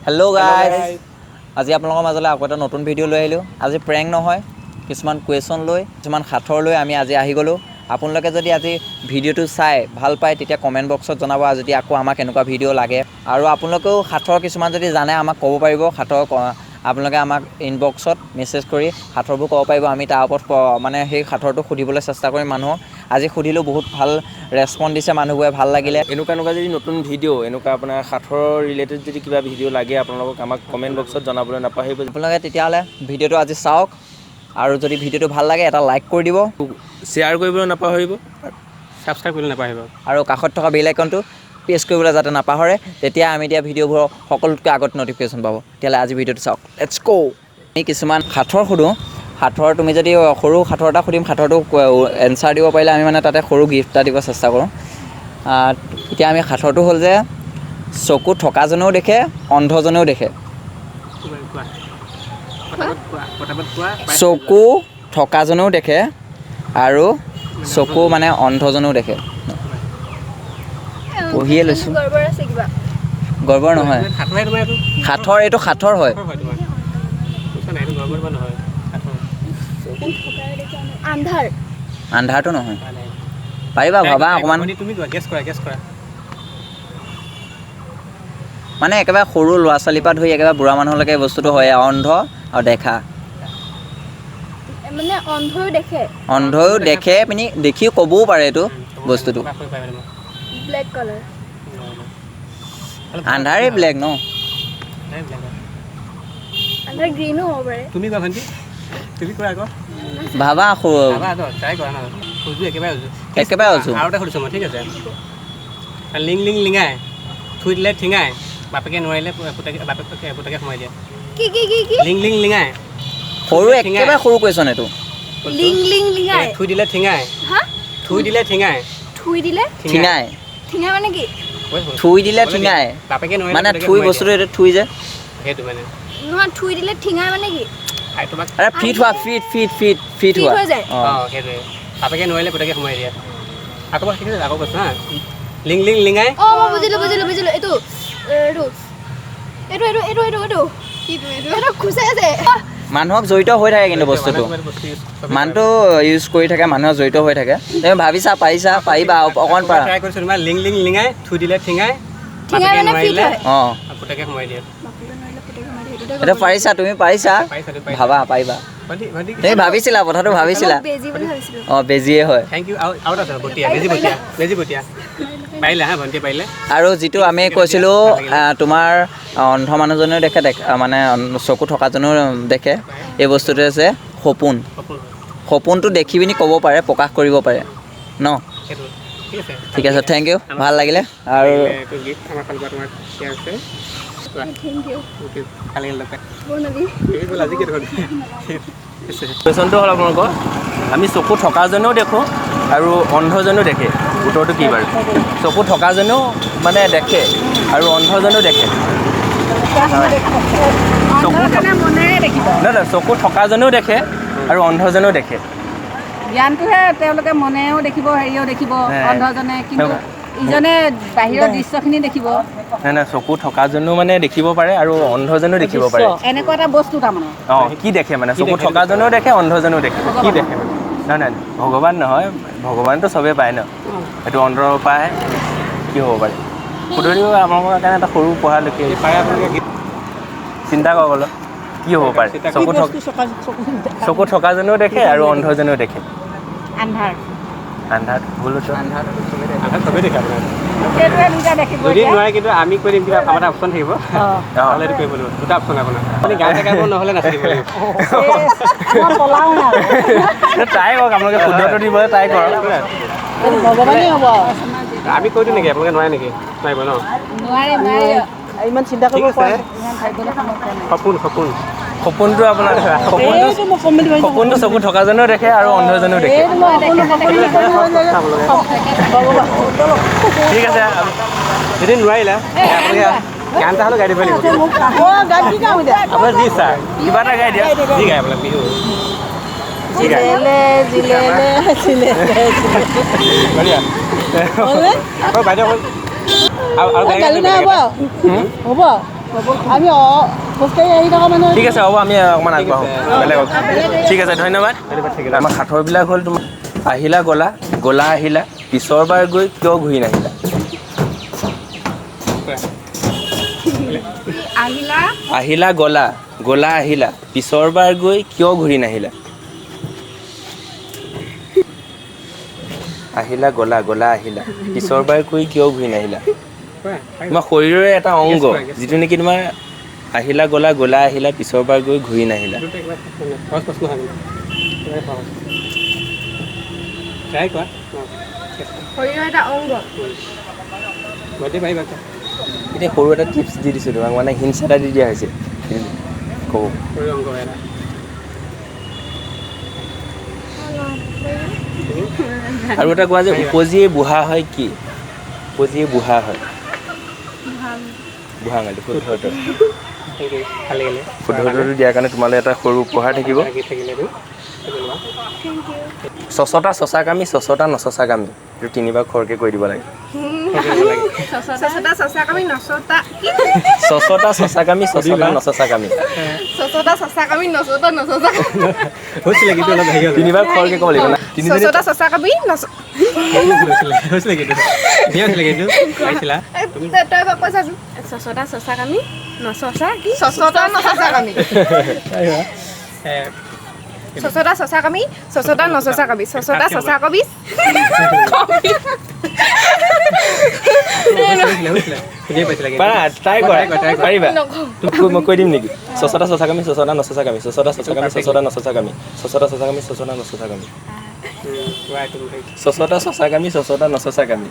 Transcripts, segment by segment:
Hello' guys, আজি আপোনালোকৰ মাজলৈ আকৌ এটা নতুন ভিডিঅ' লৈ আহিলোঁ। আজি প্ৰেংক নহয়, কিছুমান কুৱেশ্যন লৈ, কিছুমান সাঁথৰ লৈ আমি আজি আহি গ'লোঁ। আপোনালোকে যদি আজি ভিডিঅ'টো চাই ভাল পায় তেতিয়া কমেণ্ট বক্সত জনাব যদি আকৌ আমাক এনেকুৱা ভিডিঅ' লাগে। আৰু আপোনালোকেও সাঁথৰ কিছুমান যদি জানে আমাক ক'ব পাৰিব। সাঁথৰ আপোনালোকে আমাক ইনবক্সত মেছেজ কৰি সাঁথৰবোৰ ক'ব পাৰিব। আমি তাৰ ওপৰত মানে সেই সাঁথৰটো সুধিবলৈ চেষ্টা কৰিম মানুহক। আজি সুধিলোঁ, বহুত ভাল ৰেচপন্স দিছে মানুহবোৰে, ভাল লাগিলে। এনেকুৱা যদি নতুন ভিডিঅ' এনেকুৱা আপোনাৰ সাঁথৰ ৰিলেটেড যদি কিবা ভিডিঅ' লাগে আপোনালোকক আমাক কমেণ্ট বক্সত জনাবলৈ নাপাহৰিব। আপোনালোকে তেতিয়াহ'লে ভিডিঅ'টো আজি চাওক, আৰু যদি ভিডিঅ'টো ভাল লাগে এটা লাইক কৰি দিব, শ্বেয়াৰ কৰিবলৈ নাপাহৰিব, ছাবস্ক্ৰাইব কৰিবলৈ নাপাহৰিব, আৰু কাষত থকা বেল আইকনটো প্ৰেছ কৰিবলৈ যাতে নাপাহৰে। তেতিয়া আমি দিয়া ভিডিঅ'বোৰৰ সকলোতকৈ আগত ন'টিফিকেশ্যন পাব। তেতিয়াহ'লে আজি ভিডিঅ'টো চাওক, লেটছ গো। আমি কিছুমান সাঁথৰ সোধোঁ। সাঁথৰ তুমি যদি সৰু সাঁথৰ এটা সুধিম, সাঁথৰটো এনচাৰ দিব পাৰিলে আমি মানে তাতে সৰু গিফ্ট এটা দিব চেষ্টা কৰোঁ। এতিয়া আমি সাঁথৰটো হ'ল যে চকু থকাজনেও দেখে, অন্ধজনেও দেখে। চকু থকাজনেও দেখে আৰু চকু মানে অন্ধজনেও দেখে। পঢ়িয়ে লৈছোঁ। গৰ্বৰ নহয়, সাঁথৰ, এইটো সাঁথৰ হয়। আন্ধাৰটো নহয়। পাৰিবা ভাবা অকণমান। মানে একেবাৰে সৰু ল'ৰা ছোৱালীৰ পৰা ধৰি একেবাৰে বুঢ়া মানুহলৈকে এই বস্তুটো হয়, অন্ধ আৰু দেখা। মানে অন্ধও দেখে, অন্ধও দেখে পিনি দেখিও ক'বও পাৰে এইটো বস্তুটো। ব্লেক কালাৰ, আন্ধাৰে ব্লেক ন? আন্ধাৰ গ্ৰীনো হ'ব পাৰে। তুমি কোৱা ভণ্টি, তুমি কোৱা আকৌ। ভাবা ট্ৰাই কৰা ন, একেবাৰে আছোঁ। আৰু এটা সুধিছোঁ মই, ঠিক আছে। লিং লিং লিঙাই, থুই দিলে ঠিঙাই, বাপেকে নোৱাৰিলে পুতেকে সোমাই দিয়ে। কি কি কি কি? লিং লিং লিঙাই, সৰু একেবাৰে সৰু কুৱেশ্যন এইটো। লিং লিং লিঙাই, থুই দিলে ঠিঙাই, হা? থুই দিলে ঠিঙাই, থুই দিলে ঠিঙাই, ঠিঙা মানে কি? থুই দিলে ঠিঙাই বাপেকে নোৱাৰিলে মানে পুতেকে থুই সোমাই বস্তুটো এইটো থুই যে। সেইটো মানে নহয়, থুই দিলে ঠিঙাই মানে কি? তোমাক আৰে ফিট হোৱা, ফিট ফিট ফিট ফিট হোৱা। হৈ যায়। অঁ, সেইটোৱে, বাপেকে নোৱাৰিলে পুতেকে সোমাই দিয়ে। আকৌ শিকিছে, আকৌ কৈছোঁ হা। লিং লিং লিঙাই, অঁ, মই বুজিলোঁ বুজিলোঁ বুজিলোঁ। এইটো এইটো এইটো এইটো এইটো এইটো এইটো এইটো খুচে আছে। মানুহক জড়িত হৈ থাকে কিন্তু বস্তুটো। মানুহটো ইউজ কৰি থাকে, মানুহক জড়িত হৈ থাকে। তুমি ভাবিছা, পাৰিছা, পাৰিবা অকণমান পাৰা। ট্ৰাই কৰিছোঁ তোমাৰ লিং লিং লিঙাই, থুই দিলে ঠিঙাই, ঠিঙাই বাপেকে মানে ফিট নোৱাৰিলে হয়। অঁ, পুতেকে সোমাই দিয়ে। এইটো পাৰিছা, তুমি পাৰিছা, ভাবা পাৰিবা। তুমি ভাবিছিলা, কথাটো ভাবিছিলা। বেজি বুলি ভাবিছিলোঁ। অঁ, বেজিয়ে হয়। Thank you. আৰু এটা আছে বটীয়া, বেজি বটীয়া পাৰিলে হা, ভণ্টি পাৰিলে। আৰু যিটো আমি কৈছিলোঁ তোমাৰ অন্ধ মানুহজনেও দেখে, মানে চকু থকাজনেও দেখে, এই বস্তুটোৱে হৈছে সপোন। সপোনটো দেখি পিনি ক'ব পাৰে, প্ৰকাশ কৰিব পাৰে ন? সেইটো ঠিক আছে, ঠিক আছে, থেংক ইউ, ভাল লাগিলে। আৰু এইটো গিফ্ট আমাৰ ফালৰ পৰা তোমাৰ শ্বেয়াৰ আছে। Thank U. কালি লগ পাই বৰ্ণালী। আজি কি দেখোন। কুৱেশ্যনটো হ'ল আপোনালোকৰ, আমি চকু থকাজনেও দেখোঁ আৰু অন্ধজনেও দেখে, উত্তৰটো কি বাৰু? চকু থকাজনেও মানে দেখে আৰু অন্ধজনেও দেখে। নহয়, চকু থকাজনেও দেখে আৰু অন্ধজনেও দেখে। জ্ঞানটোহে তেওঁলোকে মনেও দেখিব, হেৰিও দেখিব, অন্ধজনে, কিন্তু ইজনে বাহিৰৰ দৃশ্যখিনি দেখিব। নাই, চকু থকাজনেও মানে দেখিব পাৰে আৰু অন্ধজনেও দেখিব পাৰে। এনেকুৱা এটা বস্তু তাৰমানে। অঁ, কি দেখে মানে? চকু থকাজনেও দেখে, অন্ধজনেও দেখে। কি দেখে? নহয়, ভগৱান নহয়, ভগৱানটো চবেই পায় ন, সেইটো অন্তৰৰ পৰাই কি হ'ব পাৰে? সুধৰিও আমাৰ কাৰণে এটা সৰু পঢ়া লিখি পাৰে। আপোনালোকে চিন্তা কৰক অলপ, কি হ'ব পাৰে? চকু থকাজনেও দেখে আৰু অন্ধজনেও দেখে। আন্ধাৰ। আন্ধাৰ ভুল হৈছে। চবেই দেখে আপোনাৰ। সেইটোৱে দুটা দেখিব। যদি নোৱাৰে কিন্তু আমি কৈ দিম, কিবা এটা অপশ্যন থাকিব, নহ'লে এইটো কৰিব লাগিব। দুটা অপশ্যন আপোনাৰ, আপুনি গান গাব নহ'লে নাচিব লাগিব। মই পলাওঁ আৰু। ট্ৰাই কৰক, আপোনালোকে শুদ্ধটো দিবলৈ ট্ৰাই কৰক। ভগৱানেই হ'ব। আমি কৈ দিম নেকি? আপোনালোকে নোৱাৰে নেকি? নোৱাৰিব ন? নোৱাৰে, নোৱাৰে। ইমান চিন্তা ঠিক আছে। সপোন সপোন সপোনটো আপোনাৰ সপোনটো চকু থকাজনেও দেখে আৰু অন্ধজনেও দেখে। ঠিক আছে, যদি নোৱাৰিলে আপোনালোকে গান এটা হ'লেও গাই দিব লাগিব। আপোনাৰ যি ইচ্ছা, কিবা এটা গাই দিয়া। যি গায় আপোনাক বিহু বাইদেউ হ'ব। আমি খোজকাঢ়ি আহি থকা মানুহ ঠিক আছে হ'ব আমি অকণমান আগবাঢ়োঁ বেলেগক ঠিক আছে ধন্যবাদ আমাৰ সাঁথৰবিলাক হ'ল তোমাৰ আহিলা গলা গলা আহিলা পিছৰ বাৰ গৈ কিয় ঘূৰি নাহিলা আহিলা গলা গলা আহিলা পিছৰ বাৰ গৈ কিয় ঘূৰি নাহিলা আহিলা গলা গলা আহিলা পিছৰ বাৰ গৈ কিয় ঘূৰি নাহিলা তোমাৰ শৰীৰৰে এটা অংগ যিটো নেকি তোমাৰ আহিলা গলা গলা আহিলা পিছৰ বাৰ গৈ ঘূৰি নাহিলা সহজ প্ৰশ্ন হয় ট্ৰাই কৰা শৰীৰৰ এটা অংগ গুৱাহাটী পাৰিবা এতিয়া সৰু এটা টিপছ দি দিছোঁ তোমাক মানে হিণ্টছ এটা দি দিয়া হৈছে ক'ব শৰীৰৰ অংগ এটা আৰু এটা কোৱা যে উপজিয়ে বুঢ়া হয় কি উপজিয়ে বুঢ়া হয় বুঢ়া মানে শুদ্ধটো ভালে গ'লে শুদ্ধটো দিয়াৰ কাৰণে তোমালৈ এটা সৰু উপহাৰ থাকিব থাকিলেতো চচতা চচাকামি চচতা নচচাকামি এইটো তিনিবাৰ খৰকৈ কৈ দিব লাগে চচতা চচাকামি নচতা চচতা চচাকামি চচতা নচচাকামি চচতা চচাকামি নচতা নচতা হৈছিলে কিন্তু অলপ হেৰি হ'ল তিনিবাৰ খৰকৈ ক'ব লাগিব না তিনিজনী চচতা চচাকামি হৈছিলে কিন্তু ধুনীয়া হৈছিলে কিন্তু পাইছিলা তই কৈছাচোন চচতা চচাকামি নচচা কি চচতা নচচাকামি চচতা চচাকামি চচতা নচচাকামি চচতা চচাকামি পাৰা ট্ৰাই কৰা পাৰিবা মই কৈ দিম নেকি চচতা চচাকামি চচতা নচচাকামি চচতা চচাকামি চচতা নচচাকামি চচতা চচাকামি চচতা নচচাকামি চচতা চচাকামি চচতা নচচাকামি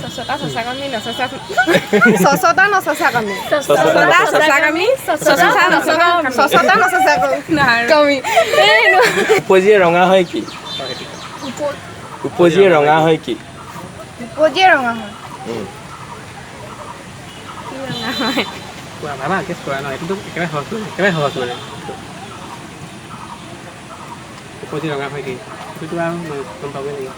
চচতা চচাকামি নচচা চচতা নচচাকামি চচতা চচাকামি চচতা নচচাকামি উপজিয়ে ৰঙা হয় কি উপজিয়ে ৰঙা হয় কি উপজিয়ে ৰঙা হয় ভাবা কেছ কৰা ন এইটোতো একেবাৰে সহজ মানে উপজি ৰঙা হয় কি এইটোতো আৰু গম পাবই লাগিব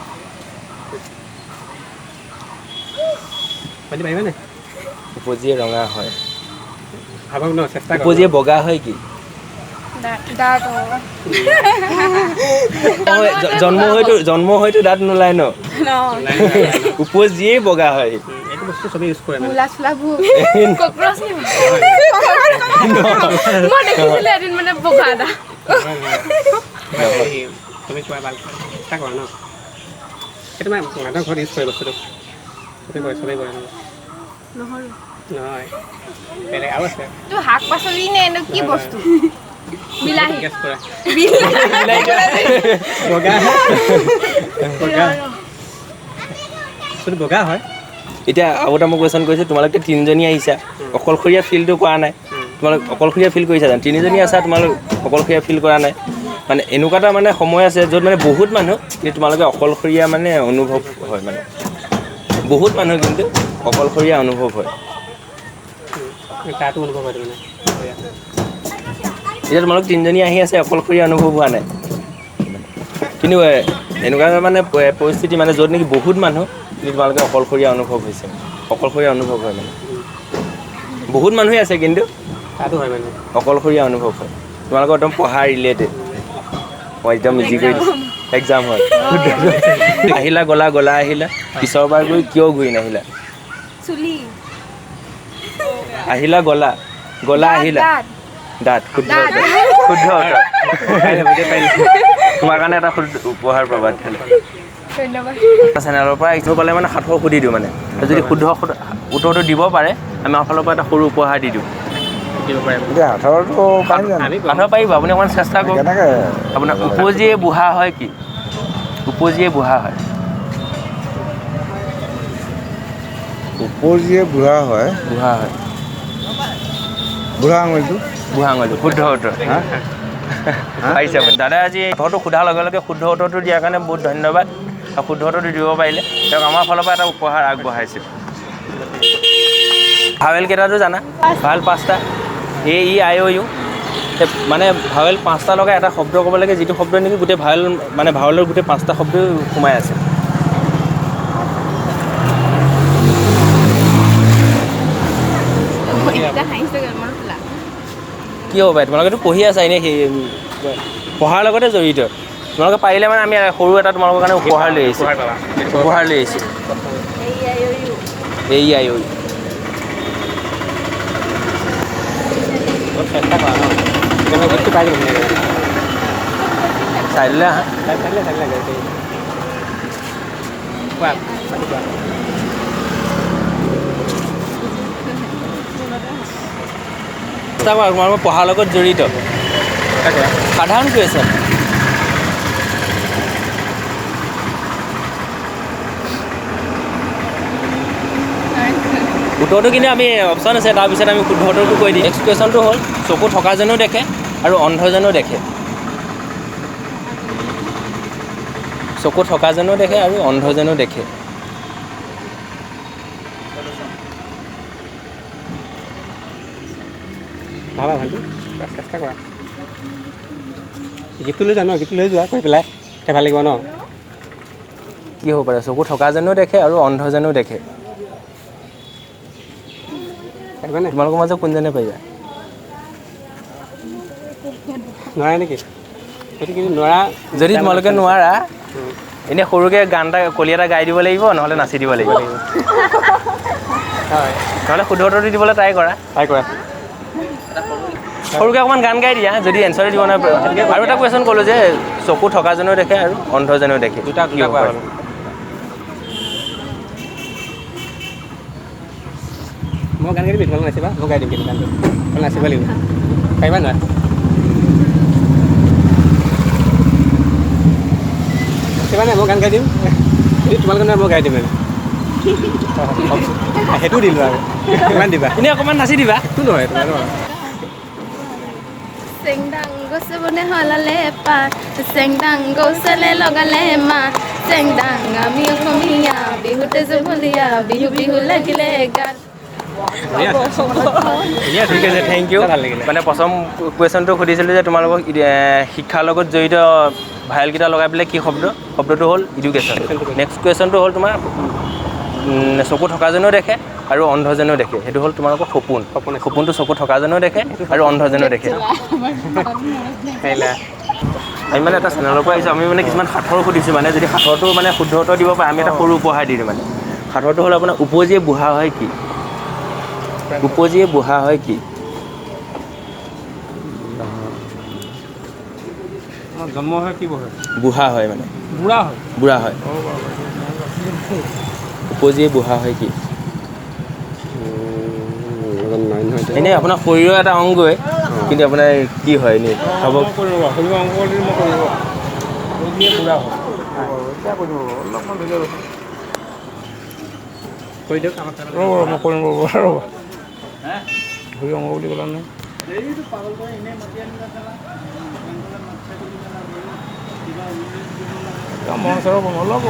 পাতি পাৰিবা নাই উপজিয়ে ৰঙা হয় ভাবক ন চেষ্টা কৰক উপজিয়ে বগা হয় কি জন্ম হয়তো দাঁত নোলায় ন উপজিয়ে বগা হয় এইটো বস্তু চবেই ইউজ কৰে মানে মূলা চোলাবোৰ কক্ৰচ মই দেখিছিলোঁ এদিন মানে বগা এটা তুমি কোৱা ভাল চেষ্টা কৰা ন সেইটো মানে মানুহৰ ঘৰত ইউজ কৰে বস্তুটো চবেই কৰে নহৰু নহয় বেলেগ আৰু আছে এইটো শাক পাচলি নে এইটো কি বস্তু বিলাহী গেছ কৰা বগা হয় এতিয়া আৰু এটা মই কুৱেশ্যন কৰিছোঁ তোমালোকে তিনিজনী আহিছা অকলশৰীয়া ফিলটো কৰা নাই তোমালোক অকলশৰীয়া ফিল কৰিছা জানো তিনিজনী আছা তোমালোক অকলশৰীয়া ফিল কৰা নাই মানে এনেকুৱা এটা মানে সময় আছে য'ত মানে বহুত মানুহ কিন্তু তোমালোকে অকলশৰীয়া মানে অনুভৱ হয় মানে বহুত মানুহ কিন্তু অকলশৰীয়া অনুভৱ হয় তাতো অনুভৱ হয় মানে এতিয়া তোমালোক তিনিজনী আহি আছে অকলশৰীয়া অনুভৱ হোৱা নাই কিন্তু এনেকুৱা মানে পৰিস্থিতি মানে য'ত নেকি বহুত মানুহ কিন্তু তোমালোকে অকলশৰীয়া অনুভৱ হৈছে অকলশৰীয়া অনুভৱ হয় মানে বহুত মানুহে আছে কিন্তু তাতো হয় মানে অকলশৰীয়া অনুভৱ হয় তোমালোকৰ একদম পঢ়া ৰিলেটেড মই একদম ইজি কৰি দিছোঁ এক্সাম হয় আহিলা গলা গলা আহিলা পিছৰ বাৰ গৈ কিয় ঘূৰি নাহিলা চুলি আহিলা গলা গলা আহিলা দাঁত শুদ্ধ শুদ্ধ তোমাৰ কাৰণে এটা উপহাৰ পাবা ধন্যবাদ চেনেলৰ পৰা এইটো পালে মানে সাঁথৰ সুধি দিওঁ মানে যদি শুদ্ধ উত্তৰটো দিব পাৰে আমি আমাৰ ফালৰ পৰা এটা সৰু উপহাৰ দি দিওঁ দিব পাৰে সাঁথৰটো পাৰিম জানো সাঁথৰ পাৰিব আপুনি অকণমান চেষ্টা কৰক কেনেকৈ আপোনাৰ উপজিয়ে বুঢ়া হয় কি উপজিয়ে বুঢ়া হয় উপজিয়ে বুঢ়া হয় বুঢ়া হয় বুঢ়া আঙুলিটো বুঢ়া আঙুলিটো শুদ্ধ উত্তৰ পাৰিছে আপুনি দাদা আজি সাঁথৰটো সোধাৰ লগে লগে শুদ্ধ উত্তৰটো দিয়াৰ কাৰণে বহুত ধন্যবাদ আৰু শুদ্ধ উত্তৰটো দিব পাৰিলে তেওঁক আমাৰ ফালৰ পৰা এটা উপহাৰ আগবঢ়াইছিল ভাৱেল কেইটাটো জানা ভাৱেল 5টা এ ই আই অ' ইউ মানে ভাৱেল 5টা লগাই এটা শব্দ ক'ব লাগে যিটো শব্দ নেকি গোটেই ভাৱেল মানে ভাৱেলৰ গোটেই 5টা শব্দ সোমাই আছে এতিয়া হাঁহিছে কি হ'ব পাৰে তোমালোকেতো পঢ়ি আছা এনেই সেই পঢ়াৰ লগতে জড়িত তোমালোকে পাৰিলে মানে আমি সৰু এটা তোমালোকৰ কাৰণে উপহাৰ লৈ আহিছোঁ উপহাৰ লৈ আহিছোঁ এই আই ঐ চেষ্টা কৰা ন কেনেকৈ গীতটো পাই যাম চাই দিলে আহা কোৱা চেষ্টা কৰা তোমালোকৰ পঢ়াৰ লগত জড়িত সাধাৰণ কুৱেশ্যন উত্তৰটো কিন্তু আমি অপশ্যন আছে তাৰপিছত আমি শুদ্ধটো কৈ দিম নেক্সট কুৱেশ্যনটো হ'ল চকু থকাজনেও দেখে আৰু অন্ধজনেও দেখে চকু থকাজনেও দেখে আৰু অন্ধজনেও দেখে ভাবা ভালটো চেষ্টা কৰা গীতটো লৈ যোৱা ন গীতটো লৈ যোৱা কৈ পেলাই এতিয়া ভাল লাগিব ন কি হ'ব পাৰে চকু থকাজনেও দেখে আৰু অন্ধজনেও দেখে পাৰিবানে তোমালোকৰ মাজত কোনজনে পাৰিবা নোৱাৰে নেকি সেইটো কিন্তু নোৱাৰা যদি তোমালোকে নোৱাৰা এনেই সৰুকৈ গান এটা কলি এটা গাই দিব লাগিব নহ'লে নাচি দিব লাগিব হয় নহ'লে শুদ্ধটো দি দিবলৈ ট্ৰাই কৰা সৰুকৈ অকণমান গান গাই দিয়া যদি এনচাৰ দিব নোৱাৰে আৰু এটা কুৱেশ্যন ক'লোঁ যে চকু থকাজনেও দেখে আৰু অন্ধজনেও দেখে দুটা কি হ'ব পাৰে? মই গান গাই দিবি তোমালোক নাচিবা মই গাই দিম কিন্তু গানটো তোমালোক নাচিব লাগিব পাৰিবা নোৱাৰা নাচিবা নাই মই গান গাই দিম যদি তোমালোকে নোৱাৰে মই গাই দিম সেইটো দিলোঁ আৰু কিমান দিবা এনেই অকণমান নাচি দিবা একো নহয় তোমাৰ চেংডাং গছে বনে হলালে পা চেংডাং গছলে লগালে মা চেংডাং আমি অসমীয়া বিহুতে জুমলীয়া বিহু বিহু লাগিলে গাত ঠিক আছে থেংক ইউ ভাল লাগিলে মানে প্ৰথম কুৱেশ্যনটো সুধিছিলোঁ যে তোমালোকক শিক্ষাৰ লগত জড়িত ভায়েলকেইটা লগাই পেলাই কি শব্দটো হ'ল এডুকেশ্যন নেক্সট কুৱেশ্যনটো হ'ল তোমাৰ চকু থকাজনেও দেখে আৰু অন্ধজনেও দেখে সেইটো হ'ল তোমালোকৰ সপোনটো চকু থকাজনেও দেখে আৰু অন্ধজনেও দেখে আমি মানে এটা চেনেলৰ পৰা আহিছোঁ আমি মানে কিছুমান সাঁথৰ সুধিছোঁ মানে যদি সাঁথৰটো মানে শুদ্ধ উত্তৰ দিব পাৰে আমি এটা সৰু উপহাৰ দি দিওঁ মানে সাঁথৰটো হ'ল আপোনাৰ উপজিয়ে বুঢ়া হয় কি উপজিয়ে বুঢ়া হয় কি জন্ম হয় কি বহে বুঢ়া হয় মানে বুঢ়া হয় উপজিয়ে বুঢ়া হয় কি এনেই আপোনাৰ শৰীৰৰ এটা অংগই কিন্তু আপোনাৰ কি হয় এনেই হ'ব কৈ দিয়ক আমাৰ মই কৰিম ৰ'ব ভৰি অংগ বুলি ক'লা নহয় মন চৰ অলপ